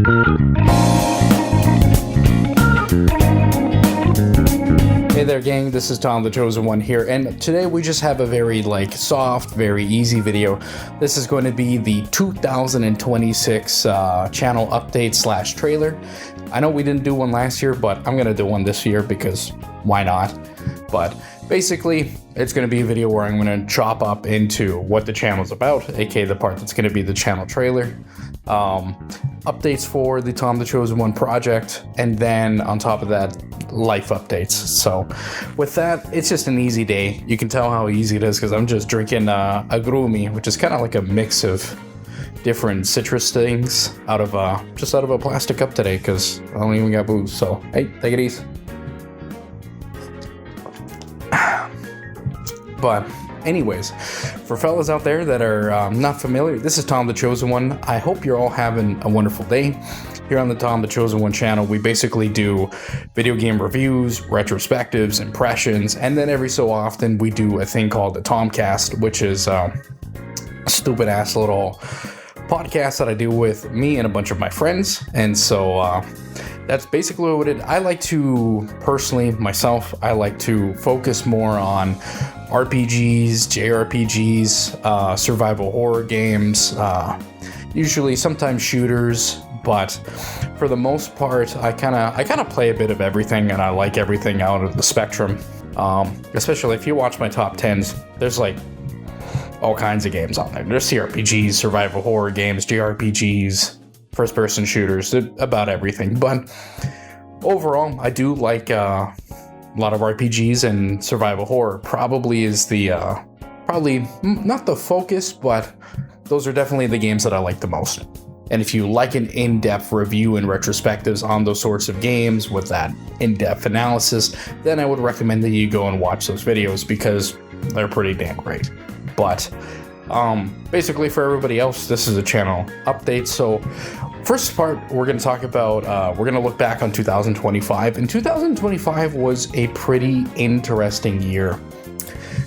Hey there gang, this is Tomthechosen1 here, and today we just have a very soft, very easy video. This is going to be the 2026 channel update slash trailer. I know we didn't do one last year, but I'm going to do one this year because why not? But basically, it's going to be a video where I'm going to chop up into what the channel's about, aka the part that's going to be the channel trailer, updates for the Tomthechosen1 project, and then on top of that, life updates. So with that, it's just an easy day. You can tell how easy it is because I'm just drinking agrumi, which is kind of like a mix of different citrus things out of a plastic cup today because I don't even got booze. So hey, take it easy. But anyways, for fellas out there that are not familiar, this is Tomthechosen1. I hope you're all having a wonderful day. Here on the Tomthechosen1 channel, we basically do video game reviews, retrospectives, impressions, and then every so often we do a thing called the TomCast, which is a stupid ass little podcast that I do with me and a bunch of my friends. And so that's basically what it is. I like to, personally, myself, I like to focus more on RPGs, JRPGs, survival horror games, usually sometimes shooters, but for the most part, I kind of play a bit of everything, and I like everything out of the spectrum. Especially if you watch my top 10s, there's all kinds of games on there. There's CRPGs, survival horror games, JRPGs, first-person shooters, about everything. But overall, I do like a lot of RPGs, and survival horror probably is the probably not the focus, but those are definitely the games that I like the most. And if you like an in-depth review and retrospectives on those sorts of games with that in-depth analysis, then I would recommend that you go and watch those videos because they're pretty damn great. But basically for everybody else, this is a channel update. So first part, we're going to talk about, we're going to look back on 2025. And 2025 was a pretty interesting year.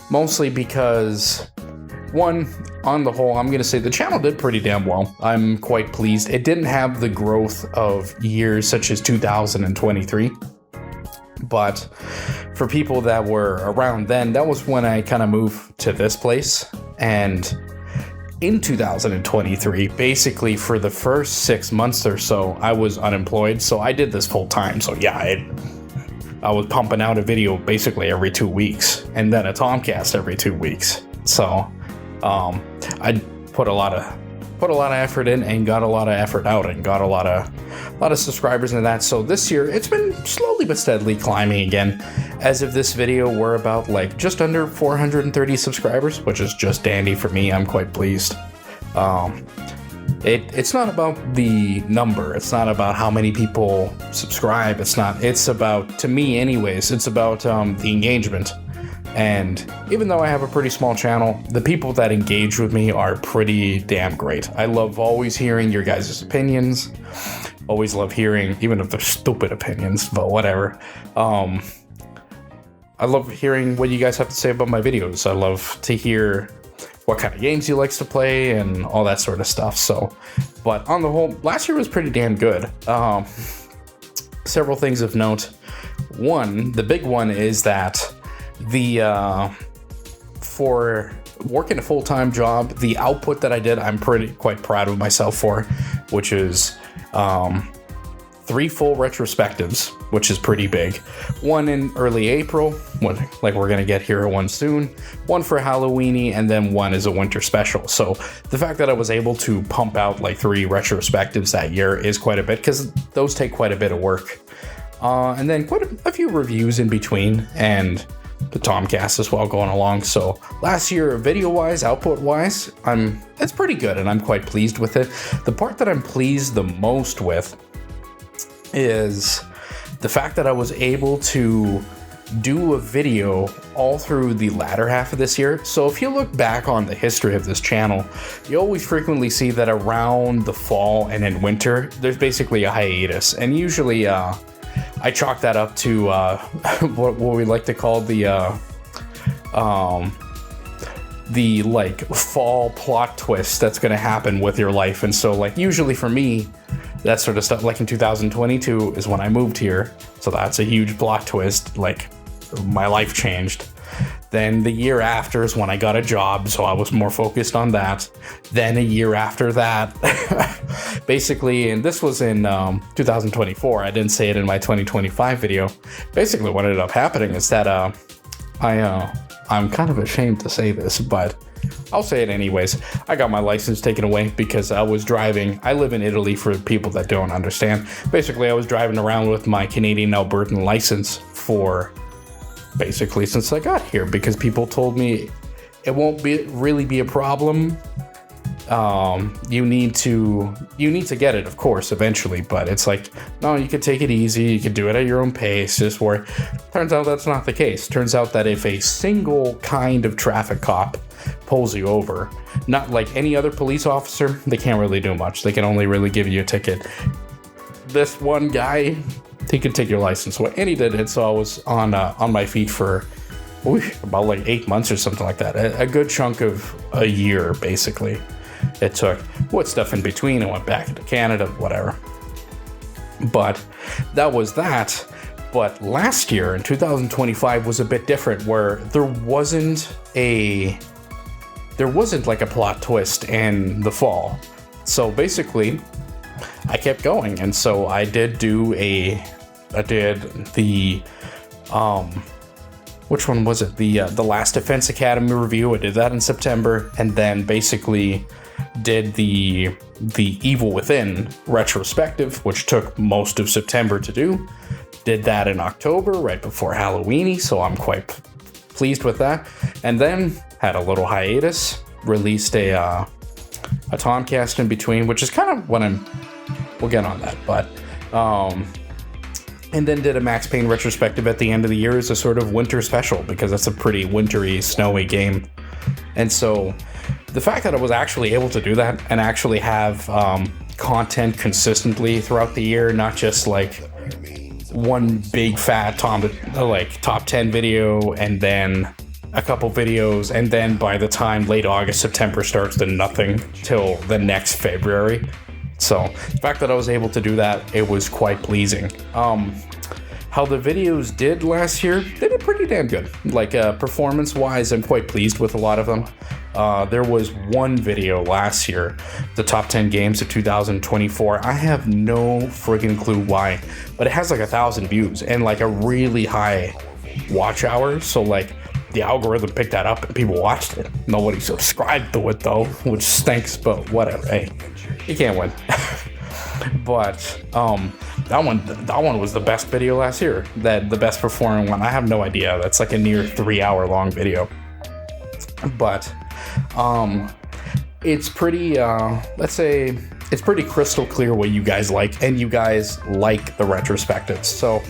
Mostly because, one, on the whole, I'm going to say the channel did pretty damn well. I'm quite pleased. It didn't have the growth of years such as 2023. But for people that were around then, that was when I kind of moved to this place. And in 2023, basically for the first 6 months or so, I was unemployed. So I did this full time. So yeah, I was pumping out a video basically every 2 weeks, and then a TomCast every 2 weeks. So I put a lot of effort in and got a lot of effort out and got a lot of subscribers and that. So this year it's been slowly but steadily climbing again. As of this video, we're about just under 430 subscribers, which is just dandy for me. I'm quite pleased. It's not about the number. It's not about how many people subscribe. It's about, to me anyways, it's about the engagement. And even though I have a pretty small channel, the people that engage with me are pretty damn great. I love always hearing your guys' opinions. Always love hearing, even if they're stupid opinions, but whatever. I love hearing what you guys have to say about my videos. I love to hear what kind of games you likes to play and all that sort of stuff. So, but on the whole, last year was pretty damn good. Several things of note. One, the big one is that for working a full-time job, the output that I did, I'm quite proud of myself for, which is 3 full retrospectives, which is pretty big. One in early April, we're gonna get here one soon, one for Halloweeny, and then one is a winter special. So the fact that I was able to pump out 3 retrospectives that year is quite a bit, because those take quite a bit of work. And then quite a few reviews in between, and the TomCast as well going along. So last year, video-wise, output-wise, it's pretty good, and I'm quite pleased with it. The part that I'm pleased the most with is the fact that I was able to do a video all through the latter half of this year. So if you look back on the history of this channel, you always frequently see that around the fall and in winter, there's basically a hiatus. And usually I chalk that up to what we like to call the fall plot twist that's going to happen with your life. And so usually for me, that sort of stuff. Like in 2022 is when I moved here, so that's a huge plot twist. Like, my life changed. Then the year after is when I got a job, so I was more focused on that. Then a year after that, basically, and this was in 2024, I didn't say it in my 2025 video. Basically, what ended up happening is that I'm kind of ashamed to say this, but I'll say it anyways. I got my license taken away because I was driving. I live in Italy, for people that don't understand. Basically, I was driving around with my Canadian Albertan license for basically since I got here, because people told me it won't really be a problem. You need to get it, of course, eventually, but it's like, no, you could take it easy, you could do it at your own pace, just work. Turns out that's not the case. Turns out that if a single kind of traffic cop pulls you over, not like any other police officer, they can't really do much. They can only really give you a ticket. This one guy, he could take your license away, and he did it. So I was on my feet for about like 8 months or something like that. A good chunk of a year, basically. It took with stuff in between. I went back into Canada, whatever. But that was that. But last year in 2025 was a bit different, where there wasn't like a plot twist in the fall. So basically, I kept going, and so I did the which one was it? The Last Defense Academy review. I did that in September, and then basically did the Evil Within retrospective, which took most of September to do. Did that in October, right before Halloween, so I'm quite pleased with that. And then had a little hiatus, released a TomCast in between, which is kind of what we'll get on that, but and then did a Max Payne retrospective at the end of the year as a sort of winter special, because that's a pretty wintry, snowy game. And so the fact that I was actually able to do that and actually have content consistently throughout the year, not just like one big fat top 10 video and then a couple videos, and then by the time late August, September starts, then nothing till the next February. So the fact that I was able to do that, it was quite pleasing. How the videos did last year, they did pretty damn good. Like performance-wise, I'm quite pleased with a lot of them. There was one video last year, the top 10 games of 2024. I have no friggin' clue why, but it has like 1,000 views and like a really high watch hour. So like the algorithm picked that up and people watched it. Nobody subscribed to it though, which stinks, but whatever. Hey, you can't win. But that one was the best video last year. The best performing one. I have no idea. That's like a near 3-hour long video. But it's pretty let's say it's pretty crystal clear what you guys like, and you guys like the retrospectives. So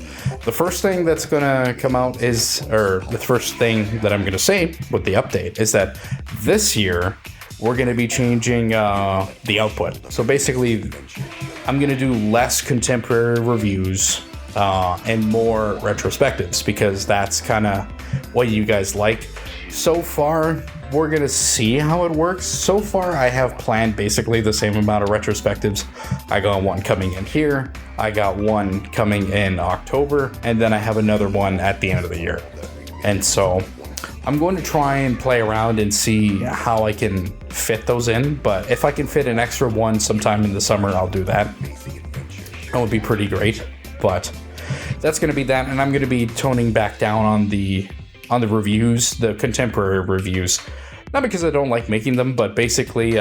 the first thing that's gonna come out the first thing that I'm gonna say with the update is that this year we're gonna be changing the output. So basically, I'm gonna do less contemporary reviews and more retrospectives, because that's kind of what you guys like. So far, we're gonna see how it works. So far, I have planned basically the same amount of retrospectives. I got one coming in here, I got one coming in October, and then I have another one at the end of the year. And so I'm going to try and play around and see how I can fit those in, but if I can fit an extra one sometime in the summer, I'll do that. That would be pretty great, but that's going to be that, and I'm going to be toning back down on the reviews, the contemporary reviews. Not because I don't like making them, but basically,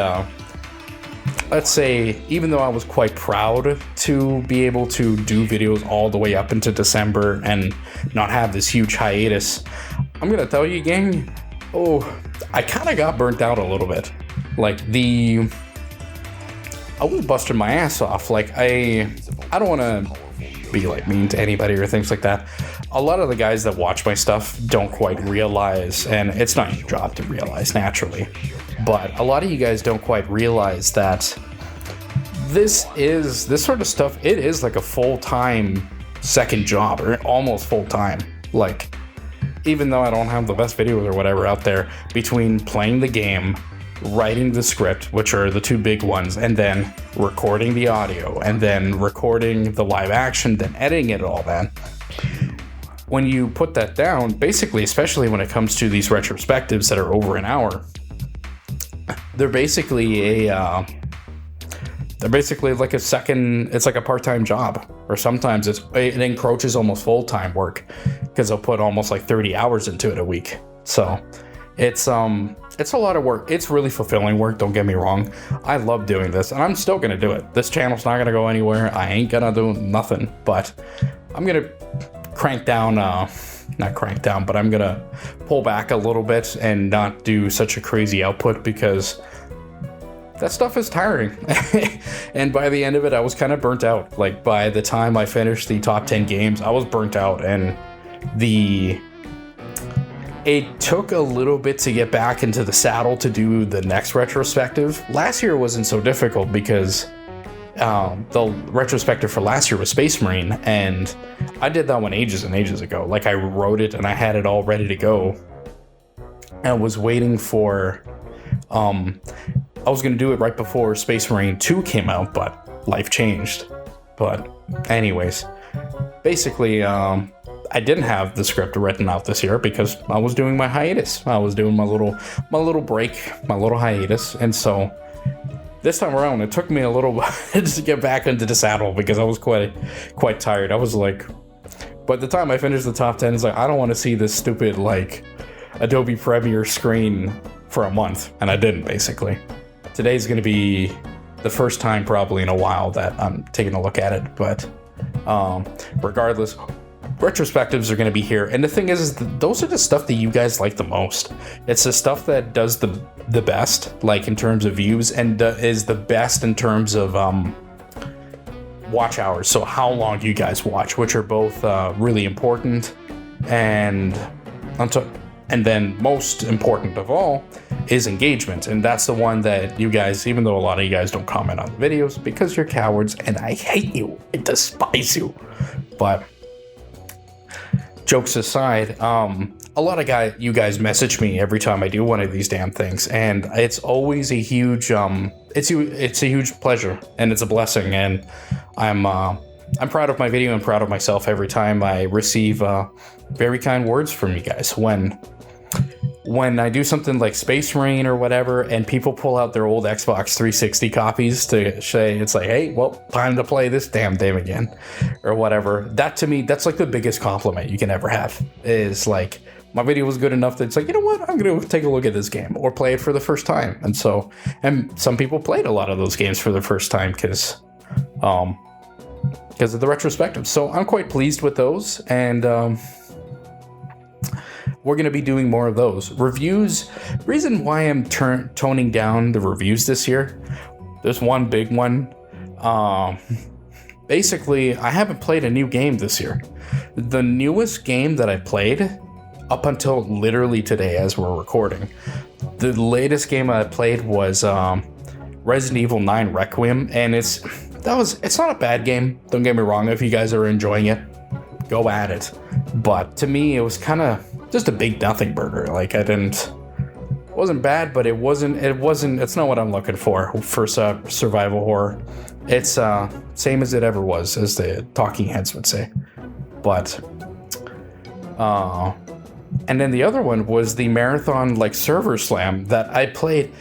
let's say, even though I was quite proud to be able to do videos all the way up into December and not have this huge hiatus, I'm gonna tell you, gang, I kind of got burnt out a little bit. Like, I was busting my ass off. Like, I don't want to be like mean to anybody or things like that. A lot of the guys that watch my stuff don't quite realize, and it's not your job to realize naturally, but a lot of you guys don't quite realize that this sort of stuff, it is like a full-time second job, or almost full-time. Like, even though I don't have the best videos or whatever out there, between playing the game, writing the script, which are the two big ones, and then recording the audio, and then recording the live action, then editing it all, man. When you put that down, basically, especially when it comes to these retrospectives that are over an hour, they're basically like a second, it's like a part-time job, or sometimes it encroaches almost full-time work, because they'll put almost like 30 hours into it a week. So it's a lot of work. It's really fulfilling work, don't get me wrong. I love doing this, and I'm still gonna do it. This channel's not gonna go anywhere. I ain't gonna do nothing, but I'm gonna but I'm gonna pull back a little bit and not do such a crazy output, because that stuff is tiring. And by the end of it, I was kind of burnt out. Like, by the time I finished the top 10 games, I was burnt out, and it took a little bit to get back into the saddle to do the next retrospective. Last year wasn't so difficult, because the retrospective for last year was Space Marine, and I did that one ages and ages ago. Like, I wrote it and I had it all ready to go. I was waiting for I was going to do it right before Space Marine 2 came out, but life changed. But anyways, basically, I didn't have the script written out this year because I was doing my hiatus. I was doing my little break, my little hiatus. And so this time around, it took me a little while to get back into the saddle, because I was quite tired. I was like, by the time I finished the top 10, it's like, I don't want to see this stupid, like, Adobe Premiere screen for a month. And I didn't, basically. Today's going to be the first time probably in a while that I'm taking a look at it. But regardless, retrospectives are going to be here. And the thing is those are the stuff that you guys like the most. It's the stuff that does the best, like in terms of views, and is the best in terms of watch hours. So how long you guys watch, which are both really important. And then most important of all is engagement. And that's the one that you guys, even though a lot of you guys don't comment on the videos because you're cowards and I hate you, I despise you. But jokes aside, a lot of you guys message me every time I do one of these damn things, and it's always a huge it's a huge pleasure, and it's a blessing, and I'm proud of my video and proud of myself every time I receive very kind words from you guys. When I do something like Space Marine or whatever, and people pull out their old Xbox 360 copies to say, it's like, hey, well, time to play this damn game again, or whatever. That, to me, that's like the biggest compliment you can ever have, is like, my video was good enough that it's like, you know what, I'm going to take a look at this game, or play it for the first time. And some people played a lot of those games for the first time because of the retrospective. So I'm quite pleased with those, and we're going to be doing more of those. Reviews, reason why I'm toning down the reviews this year, there's one big one. Basically, I haven't played a new game this year. The newest game that I played, up until literally today as we're recording, the latest game I played was Resident Evil 9 Requiem, and it's not a bad game. Don't get me wrong, if you guys are enjoying it, go at it. But to me, it was kind of just a big nothing burger. Like, it wasn't bad, but it's not what I'm looking for survival horror. It's same as it ever was, as the talking heads would say. But and then the other one was the marathon, like, server slam that I played.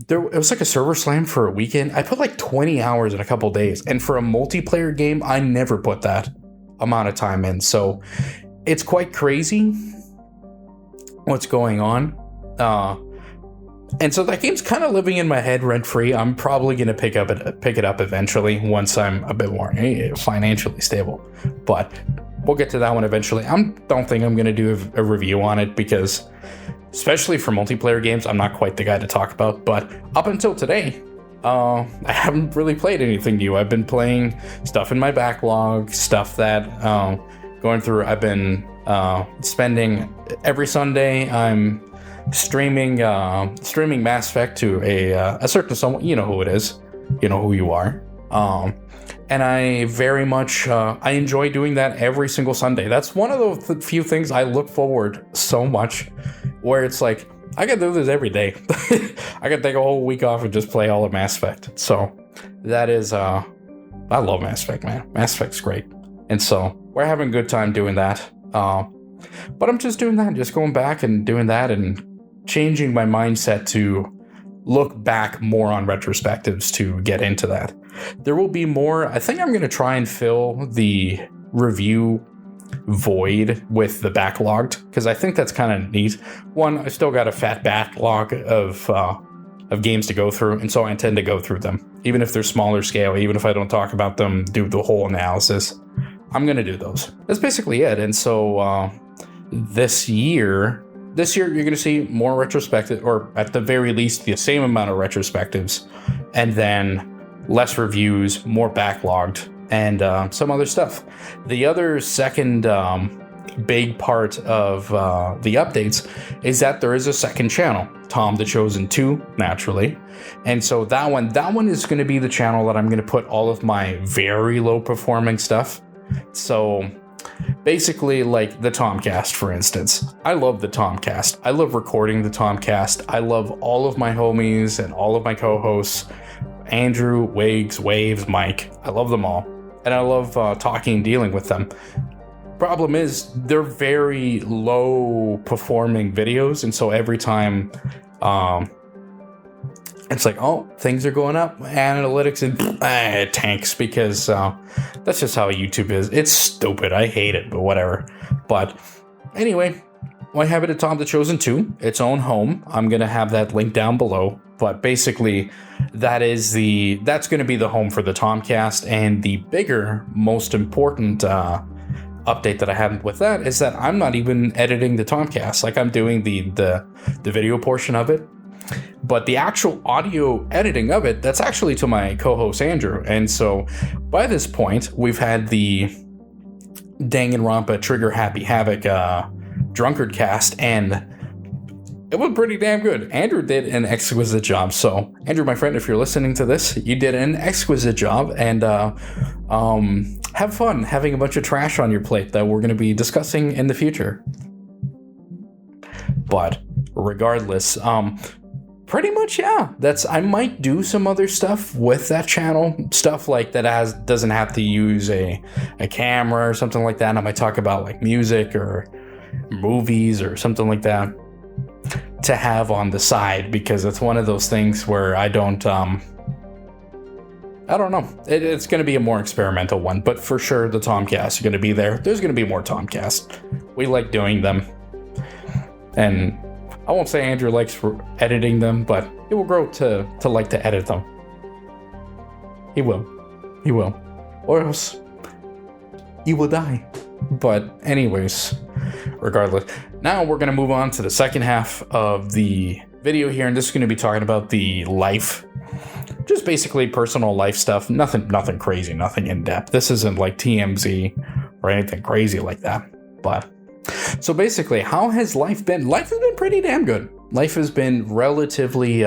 It was like a server slam for a weekend. I put like 20 hours in a couple days, and for a multiplayer game, I never put that amount of time in. So it's quite crazy what's going on. And so that game's kind of living in my head rent-free. I'm probably going to pick it up eventually once I'm a bit more financially stable. But we'll get to that one eventually. Don't think I'm going to do a review on it, because especially for multiplayer games, I'm not quite the guy to talk about. But up until today, I haven't really played anything new. I've been playing stuff in my backlog, stuff that going through. I've been spending every Sunday. I'm streaming Mass Effect to a certain someone. You know who it is. You know who you are. And I very much I enjoy doing that every single Sunday. That's one of the few things I look forward so much, where it's like, I can do this every day. I can take a whole week off and just play all of Mass Effect. So that is, I love Mass Effect, man. Mass Effect's great. And so we're having a good time doing that. But I'm just doing that, just going back and doing that and changing my mindset to look back more on retrospectives to get into that. There will be more. I think I'm going to try and fill the review void with the backlogged, because I think that's kind of neat. One, I still got a fat backlog of games to go through, and so I intend to go through them, even if they're smaller scale, even if I don't talk about them, do the whole analysis. I'm going to do those. That's basically it. And so this year you're going to see more retrospective, or at the very least the same amount of retrospectives, and then less reviews, more backlogged, and some other stuff. The other second big part of the updates is that there is a second channel, Tomthechosen1, naturally. And so that one is going to be the channel that I'm going to put all of my very low performing stuff. So basically, like the TomCast, for instance. I love the TomCast. I love recording the TomCast. I love all of my homies and all of my co-hosts, Andrew, Waves, Mike. I love them all. And I love talking and dealing with them. Problem is, they're very low performing videos. And so every time it's like, oh, things are going up, analytics, and it tanks, because that's just how YouTube is. It's stupid. I hate it, but whatever. But anyway, I have it at Tomthechosen1, its own home. I'm going to have that link down below. But basically, that's going to be the home for the TomCast. And the bigger, most important update that I have with that is that I'm not even editing the TomCast. Like, I'm doing the video portion of it. But the actual audio editing of it, that's actually to my co-host Andrew. And so by this point, we've had the Danganronpa Trigger Happy Havoc Drunkard cast, and it was pretty damn good. Andrew did an exquisite job. So Andrew, my friend, if you're listening to this, you did an exquisite job, and have fun having a bunch of trash on your plate that we're going to be discussing in the future. But regardless, pretty much, yeah. I might do some other stuff with that channel, stuff like that doesn't have to use a camera or something like that. I might talk about like music or movies or something like that to have on the side, because it's one of those things where I don't know. It's going to be a more experimental one, but for sure the TomCast is going to be there. There's going to be more TomCast. We like doing them, and I won't say Andrew likes editing them, but it will grow to like to edit them. He will. Or else you will die. But anyways, regardless, now we're going to move on to the second half of the video here, and this is going to be talking about the life. Just basically personal life stuff. Nothing crazy, nothing in depth. This isn't like TMZ or anything crazy like that. But so basically, how has life been? Life has been pretty damn good. Life has been relatively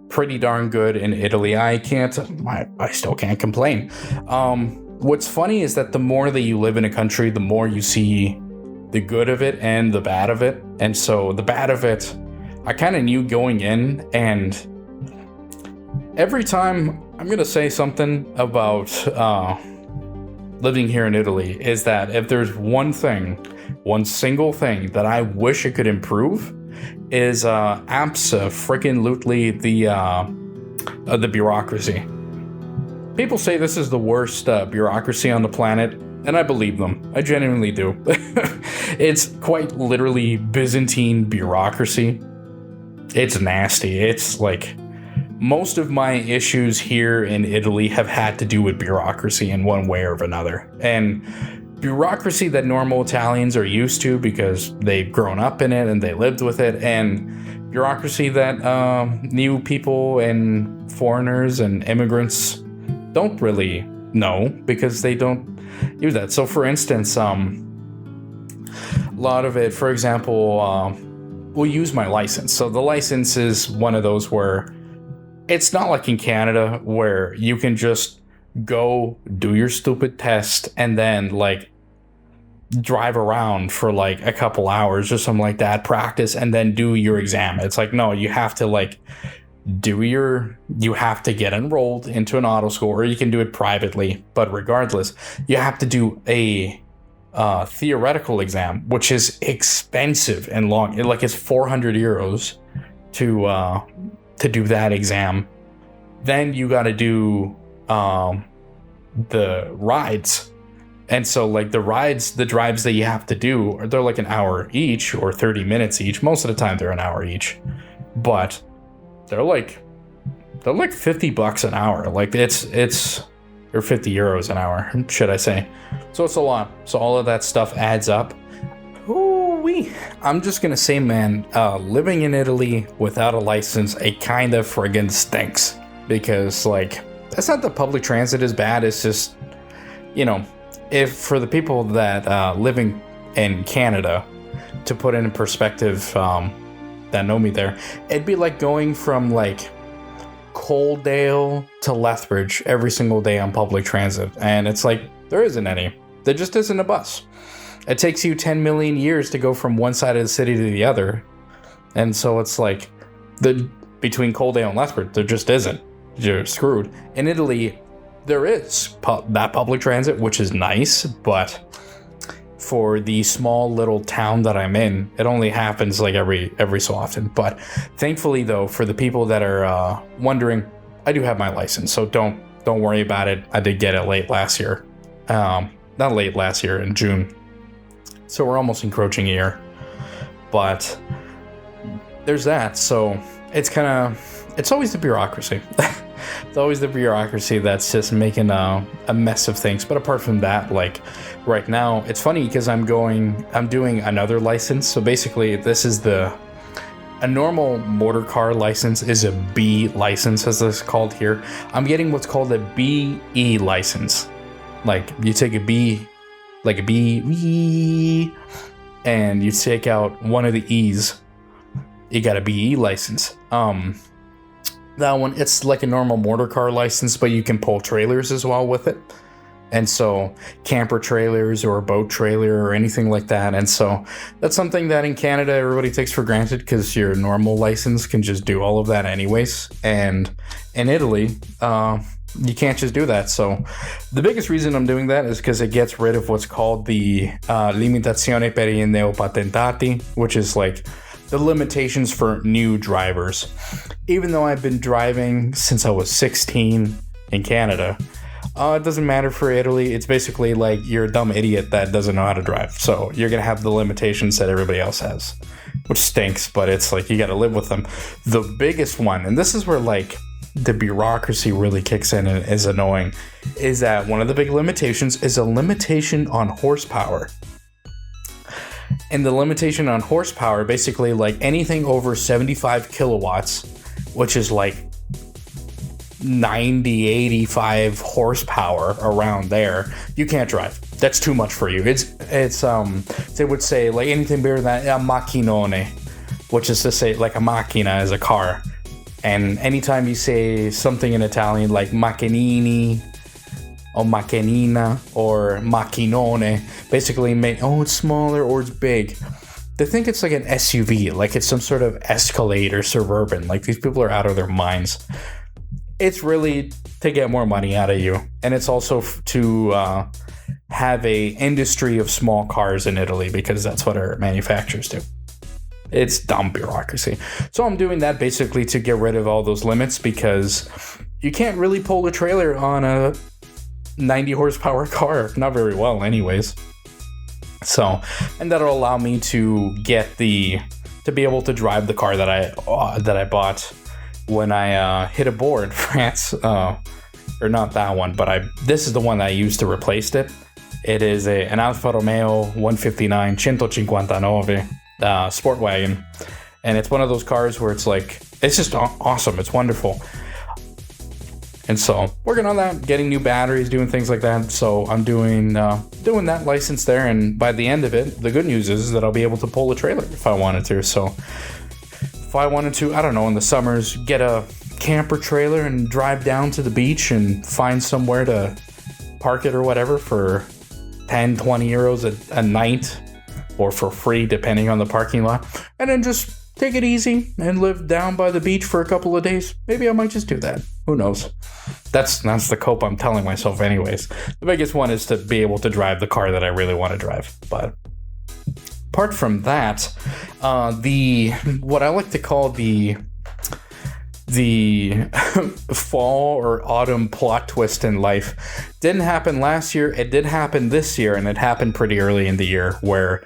pretty darn good in Italy. I still can't complain. What's funny is that the more that you live in a country, the more you see the good of it and the bad of it. And so the bad of it, I kind of knew going in, and every time I'm going to say something about living here in Italy is that if there's one single thing that I wish it could improve is abso-freaking-lutely the bureaucracy. People say this is the worst bureaucracy on the planet, and I believe them. I genuinely do. It's quite literally Byzantine bureaucracy. It's nasty. It's like most of my issues here in Italy have had to do with bureaucracy in one way or another. And bureaucracy that normal Italians are used to because they've grown up in it and they lived with it, and bureaucracy that new people and foreigners and immigrants don't really know because they don't use that. So for instance, a lot of it, for example, we'll use my license. So the license is one of those where it's not like in Canada where you can just go do your stupid test and then like drive around for like a couple hours or something like that, practice, and then do your exam. It's like, no, you have to like you have to get enrolled into an auto school, or you can do it privately. But regardless, you have to do a theoretical exam, which is expensive and long. Like, it's 400 euros to do that exam. Then you got to do the rides. And so, like, the drives that you have to do, they're like an hour each or 30 minutes each. Most of the time they're an hour each, but they're like $50 an hour. Like, it's or 50 euros an hour, should I say. So it's a lot. So all of that stuff adds up. Ooh-wee. I'm just gonna say, man, living in Italy without a license, it kind of friggin' stinks. Because, like, it's not that public transit is bad, it's just, if for the people that living in Canada, to put it in perspective, that know me there, it'd be like going from, like, Coaldale to Lethbridge every single day on public transit. And it's like, there isn't any. There just isn't a bus. It takes you 10 million years to go from one side of the city to the other. And so it's like, between Coaldale and Lethbridge, there just isn't. You're screwed. In Italy, there is that public transit, which is nice, but for the small little town that I'm in, it only happens like every so often. But thankfully, though, for the people that are wondering, I do have my license, so don't worry about it. I did get it late last year, not late last year, in June. So we're almost encroaching a year, but there's that. So it's always the bureaucracy. It's always the bureaucracy that's just making a mess of things. But apart from that, like, right now, it's funny because I'm doing another license. So basically, this is a normal motor car license is a B license, as it's called here. I'm getting what's called a BE license. Like, you take a B, like a B, and you take out one of the E's, you got a BE license. That one, it's like a normal motor car license, but you can pull trailers as well with it. And so camper trailers or a boat trailer or anything like that. And so that's something that in Canada, everybody takes for granted because your normal license can just do all of that anyways. And in Italy, you can't just do that. So the biggest reason I'm doing that is because it gets rid of what's called the limitazione per i neopatentati, which is like the limitations for new drivers. Even though I've been driving since I was 16 in Canada, it doesn't matter for Italy. It's basically like you're a dumb idiot that doesn't know how to drive. So you're going to have the limitations that everybody else has, which stinks, but it's like you got to live with them. The biggest one, and this is where like the bureaucracy really kicks in and is annoying, is that one of the big limitations is a limitation on horsepower. And the limitation on horsepower, basically like anything over 75 kilowatts, which is like 90, 85 horsepower around there, you can't drive. That's too much for you. It's they would say like anything bigger than a macchinone, which is to say like a macchina is a car. And anytime you say something in Italian like macchinini or macchinina or macchinone, basically it's smaller or it's big. They think it's like an SUV, like it's some sort of Escalade or Suburban. Like, these people are out of their minds. It's really to get more money out of you. And it's also to have a industry of small cars in Italy, because that's what our manufacturers do. It's dumb bureaucracy. So I'm doing that basically to get rid of all those limits, because you can't really pull a trailer on a 90 horsepower car. Not very well anyways. So, and that'll allow me to be able to drive the car that I bought when I hit a board, France, or not that one, but this is the one that I used to replace it. It is an Alfa Romeo 159 159 sport wagon, and it's one of those cars where it's like, it's just awesome. It's wonderful. And so working on that, getting new batteries, doing things like that. So I'm doing that license there. And by the end of it, the good news is that I'll be able to pull a trailer if I wanted to. So if I wanted to, I don't know, in the summers, get a camper trailer and drive down to the beach and find somewhere to park it or whatever for 10, 20 euros a night, or for free, depending on the parking lot. And then just take it easy and live down by the beach for a couple of days. Maybe I might just do that. Who knows? That's the cope I'm telling myself anyways. The biggest one is to be able to drive the car that I really want to drive. But apart from that, what I like to call the fall or autumn plot twist in life didn't happen last year. It did happen this year, and it happened pretty early in the year where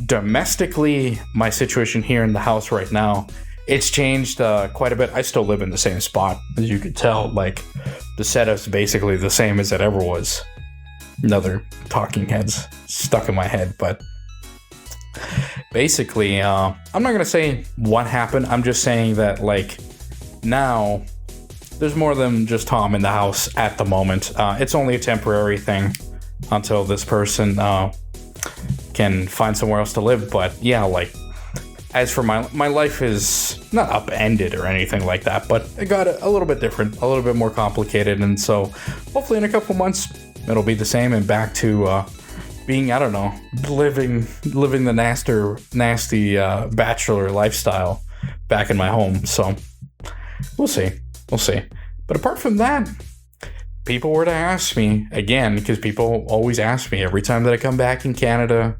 domestically, my situation here in the house right now, it's changed quite a bit. I still live in the same spot, as you could tell. Like, the setup's basically the same as it ever was. Another talking heads stuck in my head, but basically, I'm not gonna say what happened. I'm just saying that, like, now there's more than just Tom in the house at the moment. It's only a temporary thing until this person can find somewhere else to live. But yeah, like, as for my life is not upended or anything like that, but it got a little bit different, a little bit more complicated, and so hopefully in a couple months it'll be the same and back to being, I don't know, living the nasty bachelor lifestyle back in my home. So we'll see. But apart from that, people were to ask me again, because people always ask me every time that I come back in Canada,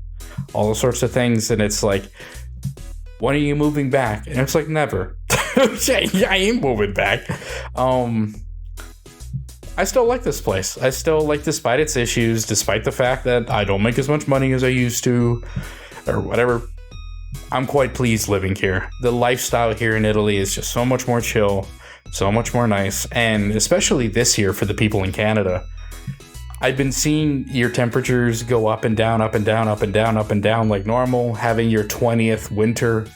all sorts of things, and it's like, when are you moving back? And it's like, never. I ain't moving back. I still like this place. I still like, despite its issues, despite the fact that I don't make as much money as I used to, or whatever, I'm quite pleased living here. The lifestyle here in Italy is just so much more chill, so much more nice, and especially this year for the people in Canada. I've been seeing your temperatures go up and down, up and down, up and down, up and down like normal, having your 20th winter.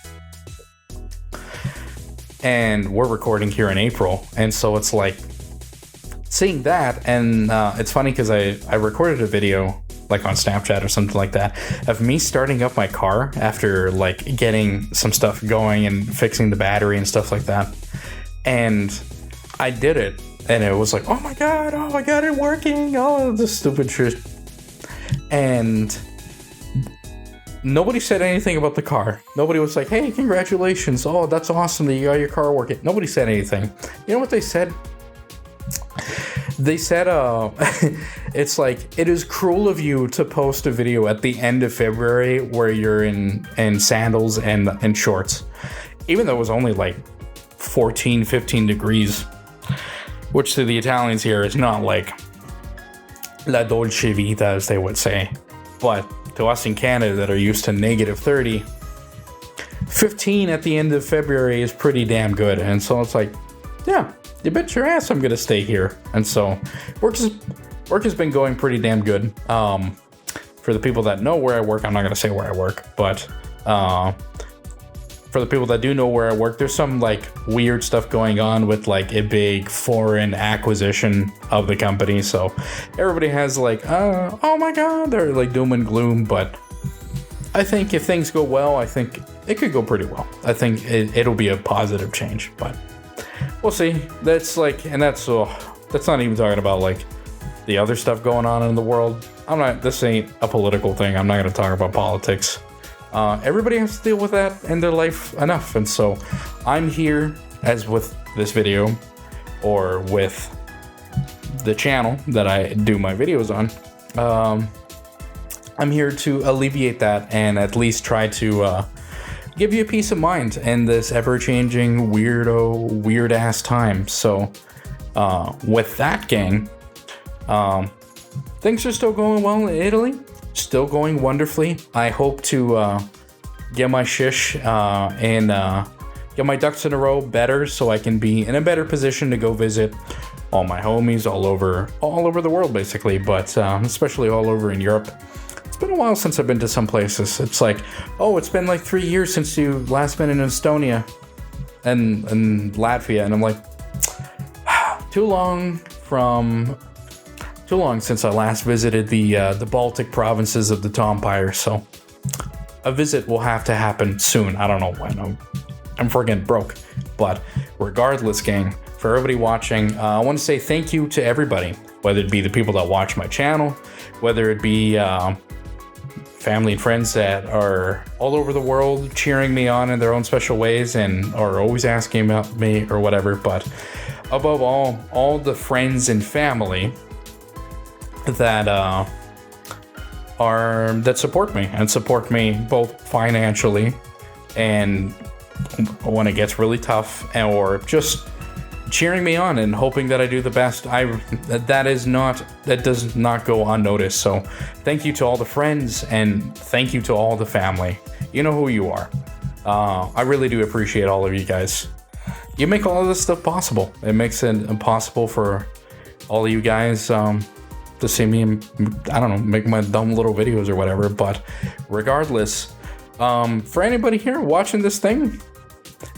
And we're recording here in April, and so it's like, seeing that, and it's funny because I recorded a video like on Snapchat or something like that of me starting up my car after like getting some stuff going and fixing the battery and stuff like that, and I did it, and it was like, oh my god, it working, oh, this stupid shit. And nobody said anything about the car. Nobody was like, hey, congratulations, oh, that's awesome that you got your car working. Nobody said anything. You know what they said? They said, it's like, it is cruel of you to post a video at the end of February where you're in sandals and shorts, even though it was only like 14, 15 degrees, which to the Italians here is not like la dolce vita, as they would say. But to us in Canada that are used to negative 30, 15 at the end of February is pretty damn good. And so it's like, yeah, you bet your ass I'm gonna stay here. And so work has been going pretty damn good. For the people that know where I work, I'm not gonna say where I work, but for the people that do know where I work, there's some like weird stuff going on with like a big foreign acquisition of the company. So everybody has like, oh my god, they're like doom and gloom. But I think if things go well, I think it could go pretty well. I think it'll be a positive change, but we'll see. That's like, and that's not even talking about like the other stuff going on in the world. This ain't a political thing. I'm not going to talk about politics. Everybody has to deal with that in their life enough. And so I'm here, as with this video or with the channel that I do my videos on, I'm here to alleviate that and at least try to give you a peace of mind in this ever-changing, weird-ass time. So with that, gang, things are still going well in Italy. Still going wonderfully. I hope to get my shish and get my ducks in a row better, so I can be in a better position to go visit all my homies all over the world, basically, but especially all over in Europe. It's been a while since I've been to some places. It's like, oh, it's been like 3 years since you last been in Estonia and Latvia, and I'm like, too long since I last visited the Baltic provinces of the Tompire, so a visit will have to happen soon. I don't know when. I'm freaking broke. But regardless, gang, for everybody watching, I want to say thank you to everybody, whether it be the people that watch my channel, whether it be family and friends that are all over the world cheering me on in their own special ways and are always asking about me or whatever. But above all the friends and family that support me and support me both financially and when it gets really tough, or just cheering me on and hoping that I do the best. That does not go unnoticed. So thank you to all the friends and thank you to all the family. You know who you are. I really do appreciate all of you guys. You make all of this stuff possible. It makes it impossible for all of you guys to see me, I don't know, make my dumb little videos or whatever. But regardless, for anybody here watching this thing,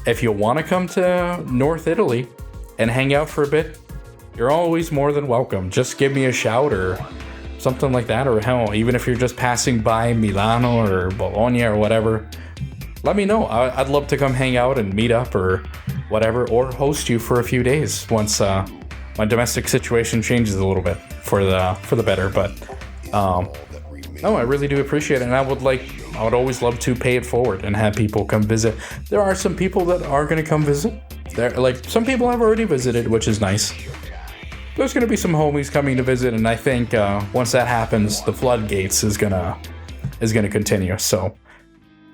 if you want to come to North Italy and hang out for a bit, you're always more than welcome. Just give me a shout or something like that, or hell, even if you're just passing by Milano or Bologna or whatever, let me know. I'd love to come hang out and meet up or whatever, or host you for a few days once my domestic situation changes a little bit for the better. But no, I really do appreciate it, and I would always love to pay it forward and have people come visit. There are some people that are going to come visit. Some people have already visited, which is nice. There's going to be some homies coming to visit, and I think once that happens, the floodgates is gonna continue. So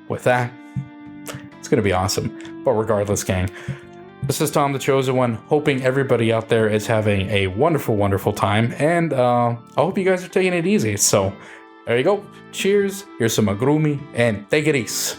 with that, it's going to be awesome. But regardless, gang, this is Tom the Chosen One, hoping everybody out there is having a wonderful, wonderful time, and I hope you guys are taking it easy. So there you go. Cheers. Here's some agrumi, and take it easy.